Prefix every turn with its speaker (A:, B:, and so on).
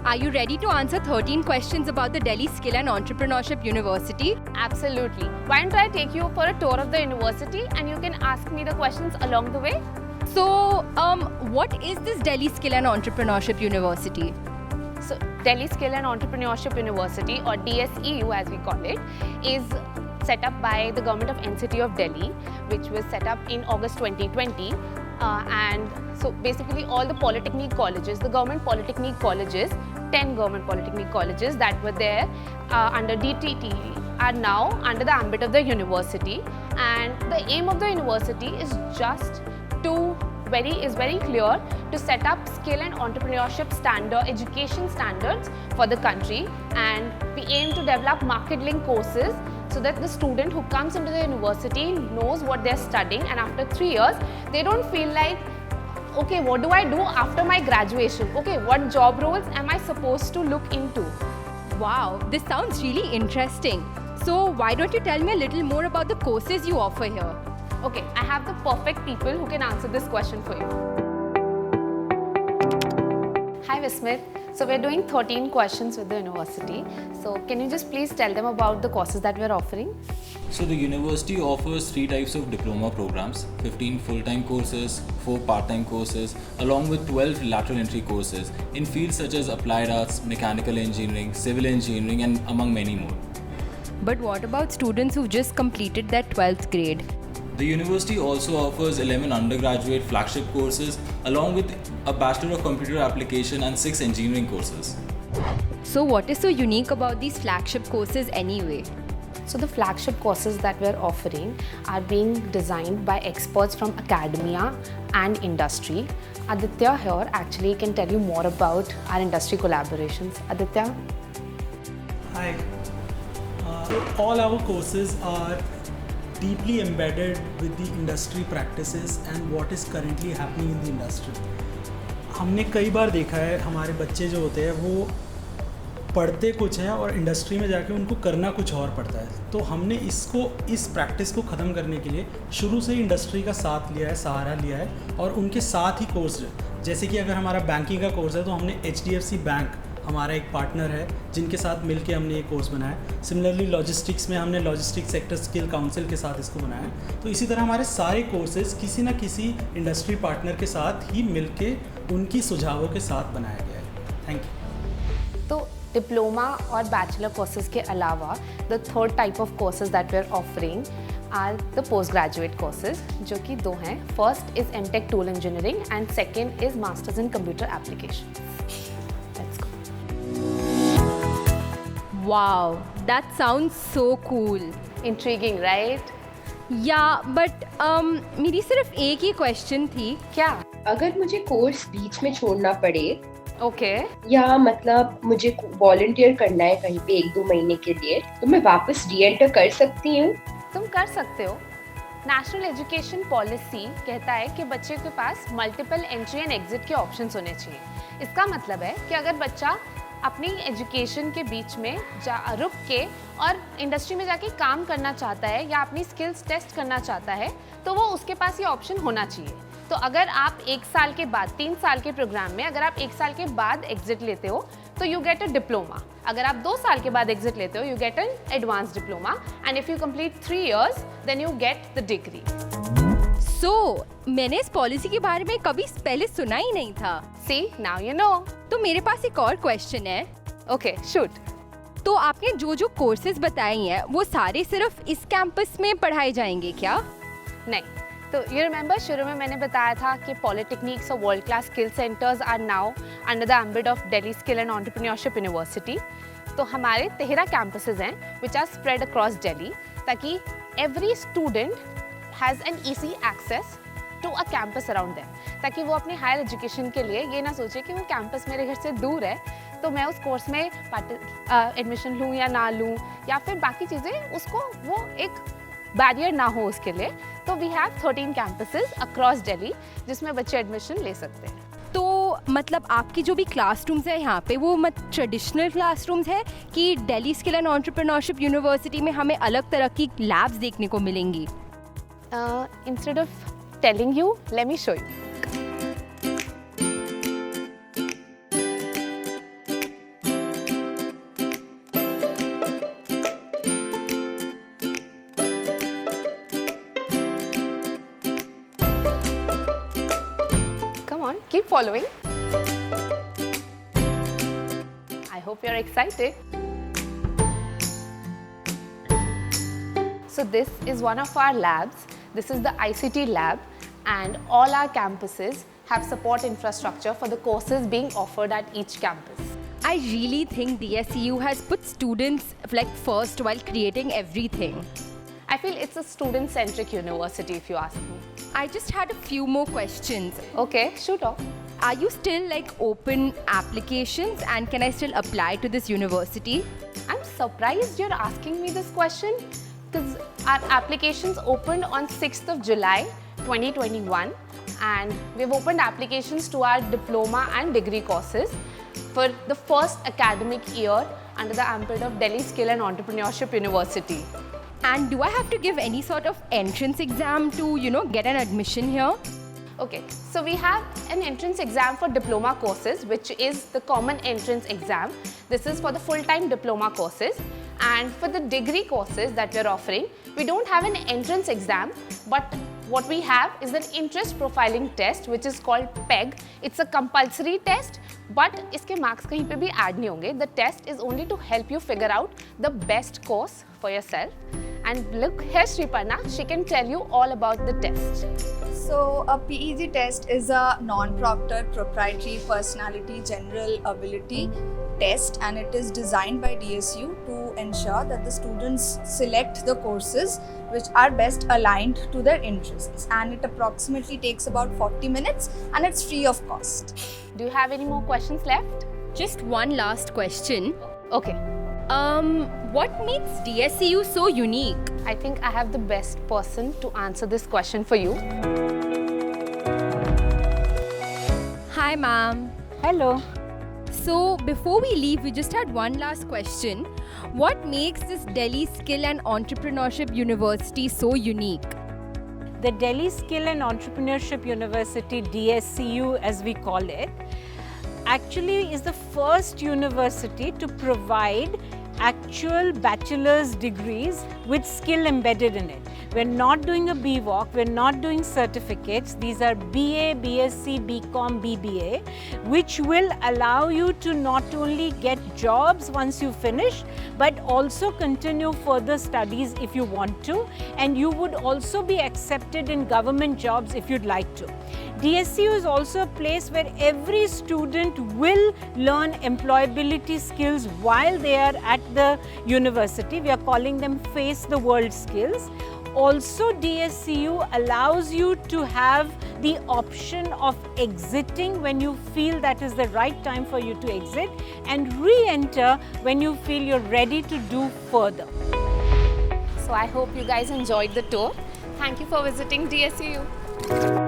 A: Are you ready to answer 13 questions about the Delhi Skill and Entrepreneurship University?
B: Absolutely. Why don't I take you for a tour of the university and you can ask me the questions along the way?
A: So, what is this Delhi Skill and Entrepreneurship University?
B: So, Delhi Skill and Entrepreneurship University, or DSEU as we call it, is set up by the government of NCT of Delhi, which was set up in August 2020. And so basically all the polytechnic colleges, the government polytechnic colleges, 10 government polytechnic colleges that were there under DTT are now under the ambit of the university. And the aim of the university is just to very clear to set up skill and entrepreneurship education standards for the country, and we aim to develop market link courses so that the student who comes into the university knows what they're studying, and after 3 years they don't feel like, okay, what do I do after my graduation? Okay, what job roles am I supposed to look into?
A: Wow, this sounds really interesting. So why don't you tell me a little more about the courses you offer here?
B: Okay, I have the perfect people who can answer this question for you. Hi Vismit. So we're doing 13 questions with the university. So can you just please tell them about the courses that we're offering?
C: So the university offers 3 types of diploma programs, 15 full-time courses, 4 part-time courses, along with 12 lateral entry courses in fields such as applied arts, mechanical engineering, civil engineering, and among many more.
A: But what about students who've just completed their 12th grade?
C: The university also offers 11 undergraduate flagship courses along with a Bachelor of Computer Application and 6 engineering courses.
A: So what is so unique about these flagship courses anyway?
B: So the flagship courses that we're offering are being designed by experts from academia and industry. Aditya here actually can tell you more about our industry collaborations. Aditya?
D: Hi. All our courses are deeply embedded with the industry practices and what is currently happening in the industry. हमने कई बार देखा है हमारे बच्चे जो होते हैं वो पढ़ते कुछ हैं और इंडस्ट्री में जाके उनको करना कुछ और पड़ता है, तो हमने इस प्रैक्टिस को ख़त्म करने के लिए शुरू से ही इंडस्ट्री का साथ लिया है, सहारा लिया है, और उनके साथ ही कोर्स, जैसे कि अगर हमारा बैंकिंग का कोर्स है तो हमने HDFC बैंक हमारा एक पार्टनर है जिनके साथ मिलके हमने ये कोर्स बनाया। सिमिलरली लॉजिस्टिक्स में हमने लॉजिस्टिक्स सेक्टर स्किल काउंसिल के साथ इसको बनाया। तो इसी तरह हमारे सारे कोर्सेज किसी न किसी इंडस्ट्री पार्टनर के साथ ही मिलके उनकी सुझावों के साथ बनाया गया है। Thank you.
B: तो डिप्लोमा और बैचलर कोर्सेज के अलावा the third type of courses that we are offering are the post graduate courses, जो कि 2 हैं। First is MTech tool engineering and second is masters in computer application.
A: Wow, that sounds so cool.
B: Intriguing, right?
A: Yeah, but मेरी सिर्फ एक ही question थी।
B: क्या?
E: अगर मुझे कोर्स बीच में छोड़ना पड़े,
B: ओके,
E: या मतलब मुझे वॉलंटियर करना है कहीं पे 1-2 महीने के लिए, तो मैं वापस री-एंटर कर सकती हूँ?
B: तुम कर सकते हो। नेशनल एजुकेशन पॉलिसी कहता है कि बच्चे के पास मल्टीपल एंट्री एंड एग्जिट के ऑप्शंस होने चाहिए। इसका मतलब है कि अगर बच्चा अपनी एजुकेशन के बीच में रुक के और इंडस्ट्री में जाके काम करना चाहता है या अपनी स्किल्स टेस्ट करना चाहता है, तो वो उसके पास ये ऑप्शन होना चाहिए। तो अगर आप 1 साल के बाद 3 साल के प्रोग्राम में अगर आप 1 साल के बाद एग्जिट लेते हो तो यू गेट अ डिप्लोमा। अगर आप 2 साल के बाद एग्जिट लेते हो you get an advance diploma, and if you complete 3 years then you get the degree.
A: So, मैंने इस पॉलिसी के बारे में कभी पहले सुना ही नहीं था।
B: See, now you know.
A: तो मेरे पास एक और क्वेश्चन है।
B: Okay, shoot.
A: तो आपने जो कोर्सेज बताई हैं वो सारे सिर्फ इस कैंपस में पढ़ाए जाएंगे क्या?
B: नहीं, तो यू रिमेंबर शुरू में मैंने बताया था कि पॉलिटेक्निक्स और world class skill centres are now under the ambit of Delhi skill and entrepreneurship university. तो हमारे 13 कैंपसेस हैं which are spread across Delhi, ताकि every student has an easy access to a campus around them, ताकि वो अपने higher education के लिए ये ना सोचे कि वो कैंपस मेरे घर से दूर है तो मैं उस कोर्स में एडमिशन लूँ या ना लूँ, या फिर बाकी चीज़ें उसको वो एक बैरियर ना हो उसके लिए। तो we have 13 campuses across Delhi जिसमें बच्चे एडमिशन ले सकते हैं।
A: तो मतलब आपकी जो भी क्लासरूम्स है यहाँ पे वो ट्रेडिशनल क्लासरूम्स है कि Delhi skill and entrepreneurship university में हमें अलग तरह की लैब्स देखने को मिलेंगी?
B: Instead of telling you, let me show you. keep following. I hope you're excited. So this is one of our labs. This is the ICT lab, and all our campuses have support infrastructure for the courses being offered at each campus.
A: I really think DSEU has put students like first while creating everything.
B: I feel it's a student-centric university, if you ask me.
A: I just had a few more questions.
B: Okay, shoot off.
A: Are you still like open applications, and can I still apply to this university?
B: I'm surprised you're asking me this question because our applications opened on 6th of July 2021, and we've opened applications to our diploma and degree courses for the first academic year under the ambit of Delhi Skill and Entrepreneurship University.
A: And do I have to give any sort of entrance exam to, get an admission here?
B: Okay, so we have an entrance exam for diploma courses, which is the common entrance exam. This is for the full-time diploma courses. And for the degree courses that we're offering, we don't have an entrance exam, but what we have is an interest profiling test, which is called PEG. It's a compulsory test, but iske marks kahin pe bhi add nahi honge. The test is only to help you figure out the best course for yourself. And look, here Shriparna, she can tell you all about the test.
F: So a PEG test is a non-proctored proprietary personality general ability test, and it is designed by DSU to ensure that the students select the courses which are best aligned to their interests, and it approximately takes about 40 minutes and it's free of cost.
B: Do you have any more questions left?
A: Just one last question.
B: Okay.
A: What makes DSEU so unique?
B: I think I have the best person to answer this question for you.
A: Hi, ma'am.
G: Hello.
A: So, before we leave, we just had one last question. What makes this Delhi Skill and Entrepreneurship University so unique?
G: The Delhi Skill and Entrepreneurship University, DSCU as we call it, actually is the first university to provide actual bachelor's degrees with skill embedded in it. We're not doing a BVOC, we're not doing certificates. These are BA, BSc, BCom, BBA, which will allow you to not only get jobs once you finish, but also continue further studies if you want to. And you would also be accepted in government jobs if you'd like to. DSCU is also a place where every student will learn employability skills while they are at the university. We are calling them face the world skills. Also, DSCU allows you to have the option of exiting when you feel that is the right time for you to exit, and re-enter when you feel you're ready to do further.
B: So I hope you guys enjoyed the tour. Thank you for visiting DSU.